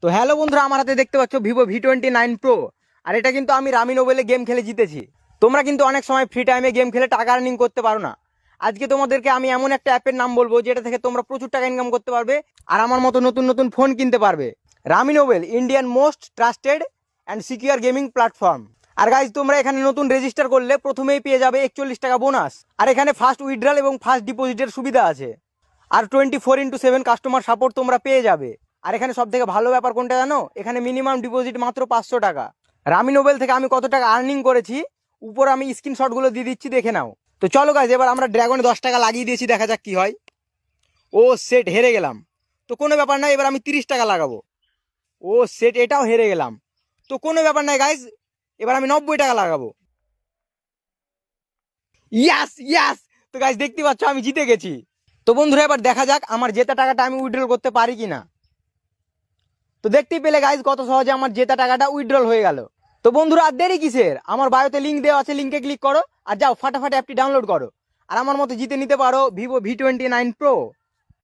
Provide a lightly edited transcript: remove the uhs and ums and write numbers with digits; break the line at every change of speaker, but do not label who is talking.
তো হ্যালো বন্ধুরা, আমার হাতে দেখতে পাচ্ছ ভিভো V29 Pro। আর এটা কিন্তু আমি রামি নোবেলে গেম খেলে জিতেছি। তোমরা কিন্তু অনেক সময় ফ্রি টাইমে গেম খেলে টাকা আর্নিং করতে পারো না। আজকে তোমাদেরকে আমি এমন একটা অ্যাপের নাম বলবো যেটা থেকে তোমরা প্রচুর টাকা ইনকাম করতে পারবে আর আমার মতো নতুন নতুন ফোন কিনতে পারবে। Rummy Nobel, Indian most trusted and secure gaming platform. আর গাইজ, তোমরা এখানে নতুন রেজিস্টার করলে প্রথমেই পেয়ে যাবে 41 টাকা বোনাস। আর এখানে ফার্স্ট উইথড্রল এবং ফার্স্ট ডিপোজিটের সুবিধা আছে। আর 24x7 কাস্টমার সাপোর্ট তোমরা পেয়ে যাবে। আর এখানে সব থেকে ভালো ব্যাপার কোনটা জানো? এখানে মিনিমাম ডিপোজিট মাত্র 500 টাকা। রামি নোবেল থেকে আমি কত টাকা আর্নিং করেছি উপর আমি স্ক্রিনশটগুলো দিয়ে দিচ্ছি, দেখে নাও। তো চলো গাইজ, এবার আমরা ড্রাগনে 10 টাকা লাগিয়ে দিয়েছি, দেখা যাক কি হয়। ও সেট, হেরে গেলাম। তো কোনো ব্যাপার নাই, এবার আমি 30 টাকা লাগাবো। ও সেট, এটাও হেরে গেলাম। তো কোনো ব্যাপার নাই গাইজ, এবার আমি 90 টাকা লাগাবো। ইয়াস ইয়াস। তো গাইজ দেখতে পাচ্ছ আমি জিতে গেছি। তো বন্ধুরা, এবার দেখা যাক আমার জেতা টাকাটা আমি উইথড্রল করতে পারি কিনা। তো দেখতেই পেলে গাইজ কত সহজে আমার জেতা টাকাটা উইথড্রল হয়ে গেল। তো বন্ধুরা, আর দেরি কিসের? আমার বায়োতে লিঙ্ক দেওয়া আছে, লিঙ্কে ক্লিক করো আর যাও ফাটাফাটি অ্যাপটি ডাউনলোড করো আর আমার মতো জিতে নিতে পারো ভিভো V29 Pro।